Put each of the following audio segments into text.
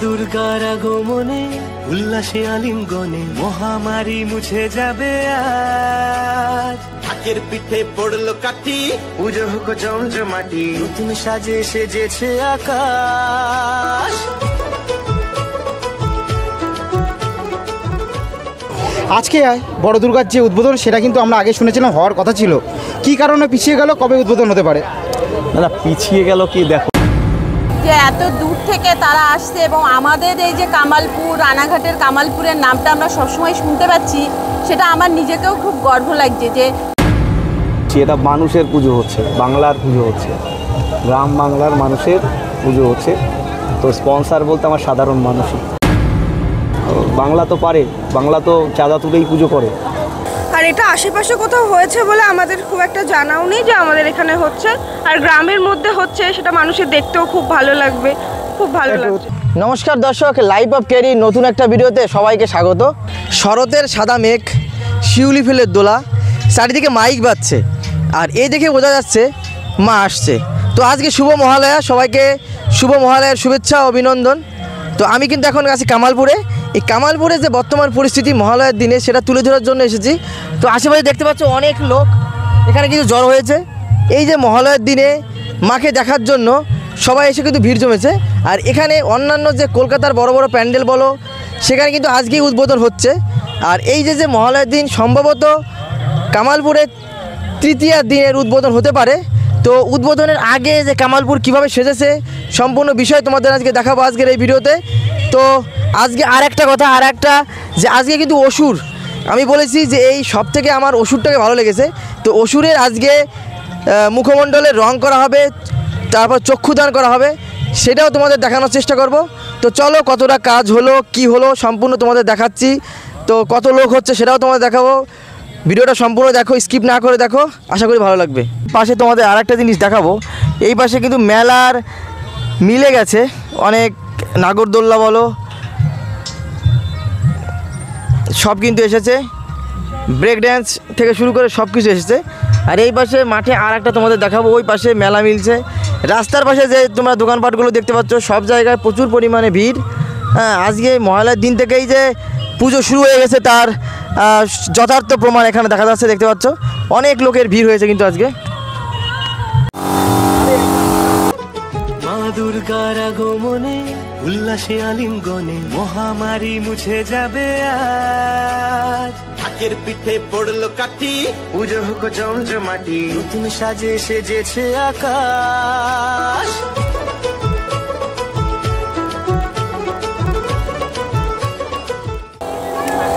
দুর্গার আগমনে উল্লাসে আলিঙ্গনে মহামারী মুছে যাবে আজ। ঢাকের পিঠে পড়লো কাঠি, পুজো হোক জমজমাটি, নতুন সাজে সেজেছে আকাশ। আজকে বড় দুর্গার যে উদ্বোধন সেটা কিন্তু আমরা আগে শুনেছিলাম হওয়ার কথা ছিল, কি কারণে পিছিয়ে গেল, কবে উদ্বোধন হতে পারে? না পিছিয়ে গেল কি, দেখো যে এত দূর থেকে তারা আসছে এবং আমাদের এই যে কামালপুর, রানাঘাটের কামালপুরের নামটা আমরা সবসময় শুনতে পাচ্ছি, সেটা আমার নিজেকেও খুব গর্ব লাগছে যে এটা মানুষের পুজো হচ্ছে, বাংলার পুজো হচ্ছে, গ্রাম বাংলার মানুষের পুজো হচ্ছে। তো স্পন্সার বলতে আমার সাধারণ মানুষই, বাংলা তো পারে, বাংলা তো চাঁদা তুলেই পুজো করে। আর এটা আশেপাশে কোথাও হয়েছে বলে আমাদের খুব একটা জানাও নেই যে আমাদের এখানে হচ্ছে, আর গ্রামের মধ্যে হচ্ছে, সেটা মানুষের দেখতেও খুব ভালো লাগবে, খুব ভালো লাগছে। নমস্কার দর্শক, লাইভ অফ ক্যারি নতুন একটা ভিডিওতে সবাইকে স্বাগত। শরতের সাদা মেঘ, শিউলি ফুলের দোলা, চারিদিকে মাইক বাজছে, আর এই দেখে বোঝা যাচ্ছে মা আসছে। তো আজকে শুভ মহালয়া, সবাইকে শুভ মহালয়ার শুভেচ্ছা ও অভিনন্দন। তো আমি কিন্তু এখন আছি কামালপুরে। এই কামালপুরে যে বর্তমান পরিস্থিতি মহালয়ার দিনে সেটা তুলে ধরার জন্য এসেছি। তো আশেপাশে দেখতে পাচ্ছ অনেক লোক এখানে কিন্তু জড়ো হয়েছে। এই যে মহালয়ার দিনে মাকে দেখার জন্য সবাই এসে কিন্তু ভিড় জমেছে। আর এখানে অন্যান্য যে কলকাতার বড় বড় প্যান্ডেল বলো, সেখানে কিন্তু আজকেই উদ্বোধন হচ্ছে। আর এই যে মহালয়ার দিন সম্ভবত কামালপুরে তৃতীয় দিনের উদ্বোধন হতে পারে। তো উদ্বোধনের আগে যে কামালপুর কিভাবে সেজেছে সম্পূর্ণ বিষয় তোমাদের আজকে দেখাবো আজকের এই ভিডিওতে। তো আজকে আর একটা কথা, যে আজকে কিন্তু অসুর, আমি বলেছি যে এই সব থেকে আমার অসুরটাকে ভালো লেগেছে। তো অসুরের আজকে মুখমণ্ডলের রং করা হবে, তারপর চক্ষুদান করা হবে, সেটাও তোমাদের দেখানোর চেষ্টা করব। তো চলো কতটা কাজ হলো, কি হলো সম্পূর্ণ তোমাদের দেখাচ্ছি। তো কত লোক হচ্ছে সেটাও তোমাদের দেখাবো। ভিডিওটা সম্পূর্ণ দেখো, স্কিপ না করে দেখো, আশা করি ভালো লাগবে। পাশে তোমাদের আর একটা জিনিস দেখাবো, এই পাশে কিন্তু মেলার মিলে গেছে অনেক, নাগরদোল্লা বলো সব কিন্তু এসেছে, ব্রেক ড্যান্স থেকে শুরু করে সব কিছু এসেছে। আর এই পাশে মাঠে আর একটা তোমাদের দেখাবো, ওই পাশে মেলা মিলছে। রাস্তার পাশে যে তোমরা দোকানপাটগুলো দেখতে পাচ্ছ, সব জায়গায় প্রচুর পরিমাণে ভিড়। হ্যাঁ, আজকে মহালয়ার দিন থেকেই যে পুজো শুরু হয়ে গেছে তার যথার্থ প্রমাণ এখানে দেখা যাচ্ছে, দেখতে পাচ্ছ অনেক লোকের ভিড় হয়েছে কিন্তু আজকে। মা দুর্গার আগমনে উল্লাসে আলিঙ্গনে মহামারী মুছে যাবে আজ। ঢাকের পিঠে পড়লো কাঠি, পুজো হোক জমজমাটি, নতুন সাজে সেজেছে আকাশ।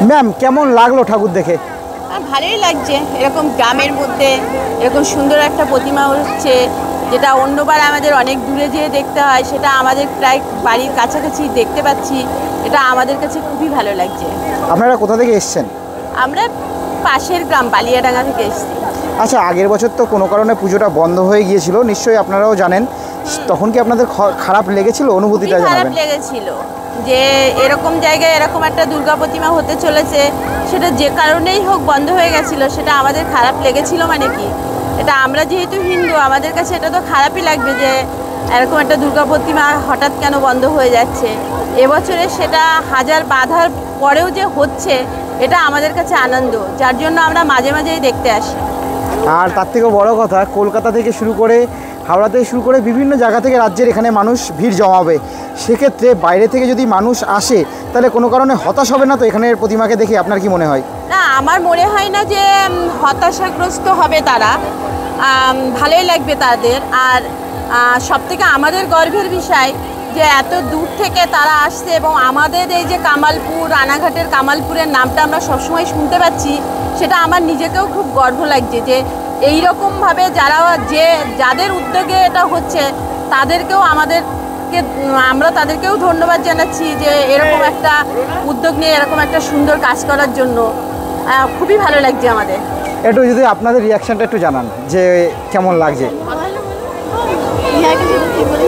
ম্যাম, কেমন লাগলো ঠাকুর দেখে? ভালোই লাগছে। এরকম গ্রামের মধ্যে এরকম সুন্দর একটা প্রতিমা হচ্ছে, যেটা অন্যবার আমাদের অনেক দূরে যেয়ে দেখতে হয়, সেটা আমাদের প্রায় বাড়ির কাছাকাছি দেখতে পাচ্ছি। এটা আমাদের কাছে খুবই ভালো লাগছে। আপনারা কোথা থেকে এসেছেন? আমরা পাশের গ্রাম বালিয়াডাঙ্গা থেকে এসেছি। আচ্ছা, আগের বছর তো কোনো কারণে পুজোটা বন্ধ হয়ে গিয়েছিল, নিশ্চয়ই আপনারাও জানেন। তখন কি আপনাদের খারাপ লেগেছিল? অনুভূতিটা জানাবেন। খারাপ লেগেছিল যে এরকম জায়গায় এরকম একটা দুর্গা প্রতিমা হতে চলেছে, সেটা যে কারণেই হোক বন্ধ হয়ে গেছিলো, সেটা আমাদের খারাপ লেগেছিল। মানে কি, এটা আমরা যেহেতু হিন্দু, আমাদের কাছে এটা তো খারাপই লাগবে যে এরকম একটা দুর্গা প্রতিমা হঠাৎ কেন বন্ধ হয়ে যাচ্ছে। এবছরে সেটা হাজার বাধার পরেও যে হচ্ছে, এটা আমাদের কাছে আনন্দ, যার জন্য আমরা মাঝে মাঝেই দেখতে আসি। আর তার থেকেও বড় কথা, কলকাতা থেকে শুরু করে হাওড়া থেকে শুরু করে বিভিন্ন জায়গা থেকে রাজ্যের এখানে মানুষ ভিড় জমাবে। সেক্ষেত্রে বাইরে থেকে যদি মানুষ আসে, তাহলে কোনো কারণে হতাশ হবে না তো এখানের প্রতিমাকে দেখে? আপনার কি মনে হয়? না, আমার মনে হয় না যে হতাশাগ্রস্ত হবে তারা, ভালোই লাগবে তাদের। আর সবথেকে আমাদের গর্বের বিষয় যে এত দূর থেকে তারা আসছে এবং আমাদের এই যে কামালপুর, রানাঘাটের কামালপুরের নামটা আমরা সবসময় শুনতে পাচ্ছি, সেটা আমার নিজেকেও খুব গর্ব লাগছে যে এইরকমভাবে যাদের উদ্যোগে এটা হচ্ছে, তাদেরকেও আমরা তাদেরকেও ধন্যবাদ জানাচ্ছি যে এরকম একটা উদ্যোগ নিয়ে এরকম একটা সুন্দর কাজ করার জন্য। খুবই ভালো লাগছে আমাদের। একটু যদি আপনাদের রিয়াকশানটা একটু জানান যে কেমন লাগছে।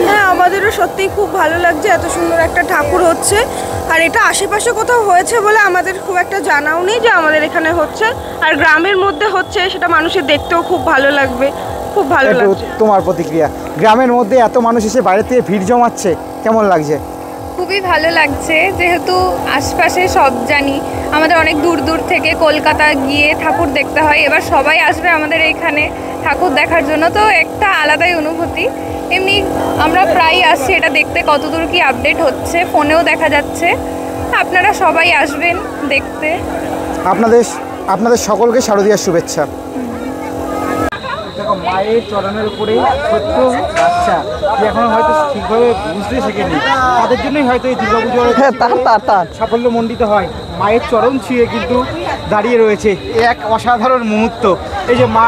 হ্যাঁ, আমাদেরও সত্যিই খুব ভালো লাগছে, এত সুন্দর একটা ঠাকুর হচ্ছে। আর এটা আশেপাশে কোথাও হয়েছে বলে আমাদের খুব একটা জানাও নেই যে আমাদের এখানে হচ্ছে, আর গ্রামের মধ্যে হচ্ছে, সেটা মানুষের দেখতেও খুব ভালো লাগবে, খুব ভালো লাগছে। তোমার প্রতিক্রিয়া, গ্রামের মধ্যে এত মানুষ এসে বাইরে থেকে ভিড় জমাচ্ছে, কেমন লাগছে? খুবই ভালো লাগছে, যেহেতু আশপাশে সব জানি, আমাদের অনেক দূর দূর থেকে কলকাতা গিয়ে ঠাকুর দেখতে হয়, এবার সবাই আসবে আমাদের এখানে ঠাকুর দেখার জন্য, তো একটা আলাদাই অনুভূতি। এমনি আমরা প্রায় আসছি এটা দেখতে কতদূর কি আপডেট হচ্ছে, ফোনেও দেখা যাচ্ছে। আপনারা সবাই আসবেন দেখতে। আপনাদের সকলকে শারদীয়ার শুভেচ্ছা। দেখো, মায়ের চরণের উপরে ছোট্ট বাচ্চা যে এখন হয়তো ঠিকভাবে বুঝতে শেখেনি, তাদের জন্যই হয়তো এই দুর্গাপুজোর সাফল্য মণ্ডিত হয়। মায়ের চরণ ছুঁয়ে কিন্তু দাঁড়িয়ে রয়েছে, এক অসাধারণ মুহূর্ত। এই যে মা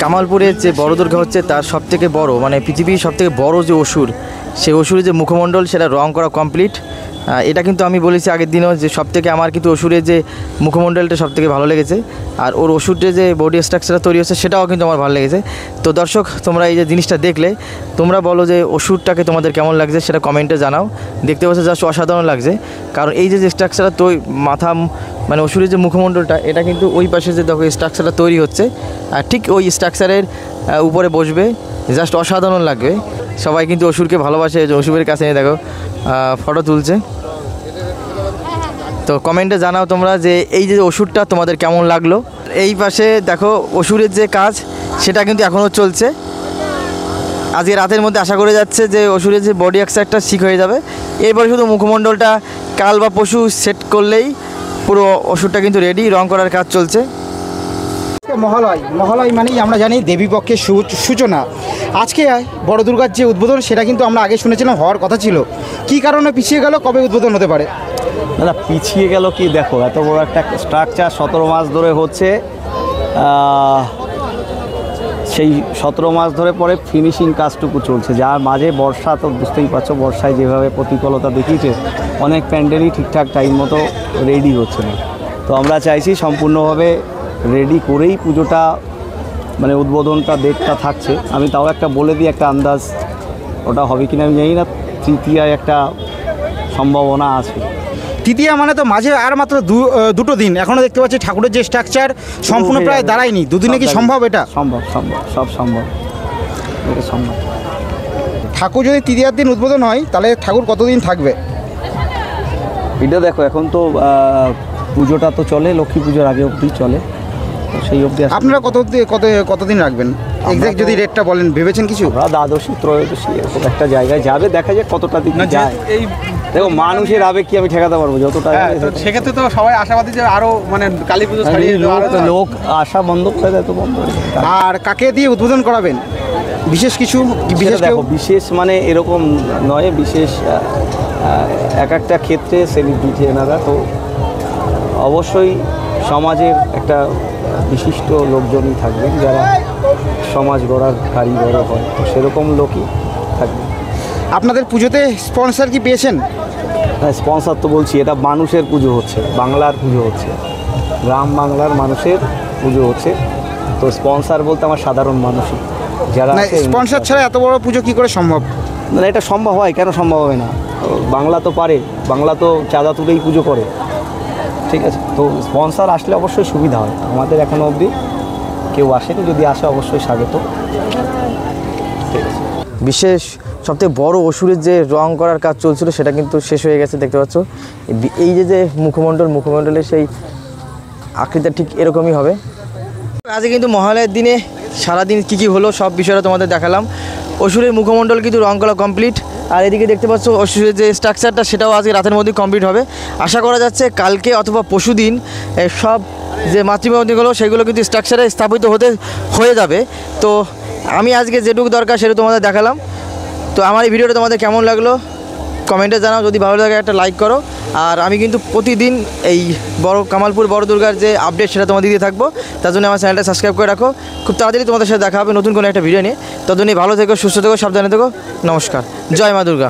কামালপুরের যে বড় দুর্গা হচ্ছে তার সবথেকে বড়, মানে পৃথিবীর সবথেকে বড় যে অসুর, সেই অসুরের যে মুখমণ্ডল সেটা রং করা কমপ্লিট। এটা কিন্তু আমি বলেছি আগের দিনও যে সবথেকে আমার কিন্তু অসুরের যে মুখমণ্ডলটা সবথেকে ভালো লেগেছে, আর ওর ওষুধের যে বডি স্ট্রাকচারটা তৈরি হচ্ছে সেটাও কিন্তু আমার ভালো লেগেছে। তো দর্শক, তোমরা এই যে জিনিসটা দেখলে তোমরা বলো যে ওষুধটাকে তোমাদের কেমন লাগছে, সেটা কমেন্টে জানাও। দেখতে পাচ্ছ জাস্ট অসাধারণ লাগছে, কারণ এই যে স্ট্রাকচারটা মাথা মানে অসুরের যে মুখমণ্ডলটা, এটা কিন্তু ওই পাশে যে দেখো স্ট্রাকচারটা তৈরি হচ্ছে, আর ঠিক ওই স্ট্রাকচারের উপরে বসবে, জাস্ট অসাধারণ লাগবে। সবাই কিন্তু অসুরকে ভালোবাসে, অসুরের কাছে নিয়ে দেখো ফটো তুলছে। তো কমেন্টে জানাও তোমরা যে এই যে ওষুধটা তোমাদের কেমন লাগলো। এই পাশে দেখো অসুরের যে কাজ সেটা কিন্তু এখনও চলছে। আজকে রাতের মধ্যে আশা করে যাচ্ছে যে অসুরের যে বডি স্ট্রাকচারটা ঠিক হয়ে যাবে। এরপরে শুধু মুখমণ্ডলটা কাল বা পশু সেট করলেই পুরো ওষুধটা কিন্তু রেডি, রং করার কাজ চলছে। মহালয় মানেই আমরা জানি দেবীপক্ষের সূচনা। আজকে বড় দুর্গার যে উদ্বোধন সেটা কিন্তু আমরা আগে শুনেছিলাম হওয়ার কথা ছিল, কী কারণে পিছিয়ে গেল, কবে উদ্বোধন হতে পারে? দাদা পিছিয়ে গেল কি, দেখো এত বড় একটা স্ট্রাকচার 17 মাস ধরে হচ্ছে, সেই 17 মাস ধরে পরে ফিনিশিং কাজটুকু চলছে, যার মাঝে বর্ষা, তো বুঝতেই পারছো বর্ষায় যেভাবে প্রতিকূলতা দেখিয়েছে, অনেক প্যান্ডেলই ঠিকঠাক টাইম মতো রেডি হচ্ছে না। তো আমরা চাইছি সম্পূর্ণভাবে রেডি করেই পুজোটা মানে উদ্বোধনটা ডেটটা থাকছে। আমি তাও একটা বলে দিই, একটা আন্দাজ, ওটা হবে কিনা আমি জানি না, তৃতীয়ায় একটা সম্ভাবনা আছে। তৃতীয়া মানে তো মাঝে আর মাত্র দুটো দিন, এখনও দেখতে পাচ্ছি ঠাকুরের যে স্ট্রাকচার সম্পূর্ণ প্রায় দাঁড়ায়নি। দুদিনে কি সম্ভব? এটা সম্ভব, সব সম্ভব, এটা সম্ভব। ঠাকুর যদি তৃতীয়ার দিন উদ্বোধন হয় তাহলে ঠাকুর কতদিন থাকবে? এটা দেখো, এখন তো পুজোটা তো চলে, লক্ষ্মী পুজোর আগে অবধি চলে, তো সেই অবধি আপনারা কতদিন রাখবেন? এক্সাক্ট যদি রেটটা বলেন, ভেবেছেন কিছু? আমরা দ্বাদশী ত্রয়োদশী এরকম একটা জায়গায় যাবে, দেখা যায় কতটা দিন যায়। এই দেখো মানুষের আবেগ কি আমি ঠেকাতে পারবো? যতটা সেক্ষেত্রে তো সবাই আশাবাদী যে আরো মানে কালী পুজো ছাড়িয়ে লোক আশা বন্ধ করে দেয়, তো বন্ধ। আর কাকে দিয়ে উদ্বোধন করাবেন? বিশেষ কিছু দেখো, বিশেষ মানে এরকম নয়, বিশেষ এক একটা ক্ষেত্রে সেলিব্রিটি এনারা, তো অবশ্যই সমাজের একটা বিশিষ্ট লোকজনই থাকবেন যারা সমাজ গড়ার কারিগর হয়, তো সেরকম লোকই থাকবে। আপনাদের পুজোতে স্পন্সর কি পেয়েছেন? হ্যাঁ, স্পন্সর তো বলছি, এটা মানুষের পুজো হচ্ছে, বাংলার পুজো হচ্ছে, গ্রাম বাংলার মানুষের পুজো হচ্ছে। তো স্পন্সর বলতে আমার সাধারণ মানুষই যারা। স্পন্সর ছাড়া এত বড় পুজো কি করে সম্ভব? মানে এটা সম্ভব হয়, কেন সম্ভব হবে না? বাংলা তো পারে, বাংলা তো চাঁদা তুলেই পুজো করে, ঠিক আছে। তো স্পন্সর আসলে অবশ্যই সুবিধা হয়। আমাদের এখনও অবধি কেউ আসেনি, যদি আসে অবশ্যই স্বাগত, ঠিক আছে। বিশেষ সবথেকে বড় অসুরের যে রং করার কাজ চলছিল সেটা কিন্তু শেষ হয়ে গেছে, দেখতে পাচ্ছ। এই যে মুখমণ্ডলের সেই আকৃতিটা ঠিক এরকমই হবে। আজকে কিন্তু মহালয়ের দিনে সারাদিন কী হলো সব বিষয়টা তোমাদের দেখালাম। অসুরের মুখমণ্ডল কিন্তু রং করা কমপ্লিট, আর এদিকে দেখতে পাচ্ছ অসুরের যে স্ট্রাকচারটা সেটাও আজকে রাতের মধ্যে কমপ্লিট হবে। আশা করা যাচ্ছে কালকে অথবা পরশুদিন সব যে মাতৃমূর্তিগুলো সেগুলো কিন্তু স্ট্রাকচারে স্থাপিত হয়ে যাবে। তো আমি আজকে যেটুকু দরকার সেটা তোমাদের দেখালাম। তো আমার এই ভিডিওটা তোমাদের কেমন লাগলো কমেন্টে জানাও, যদি ভালো লাগে একটা লাইক করো। আর আমি কিন্তু প্রতিদিন এই কামালপুর বড় দুর্গার যে আপডেট সেটা তোমাদের দিয়ে থাকবো, তার জন্য আমার চ্যানেলটা সাবস্ক্রাইব করে রাখো। খুব তাড়াতাড়ি তোমাদের সাথে দেখা হবে নতুন কোনো একটা ভিডিও নিয়ে। ততদিনই ভালো থেকো, সুস্থ থেকো, সাবধানে থেকো। নমস্কার, জয় মা দুর্গা।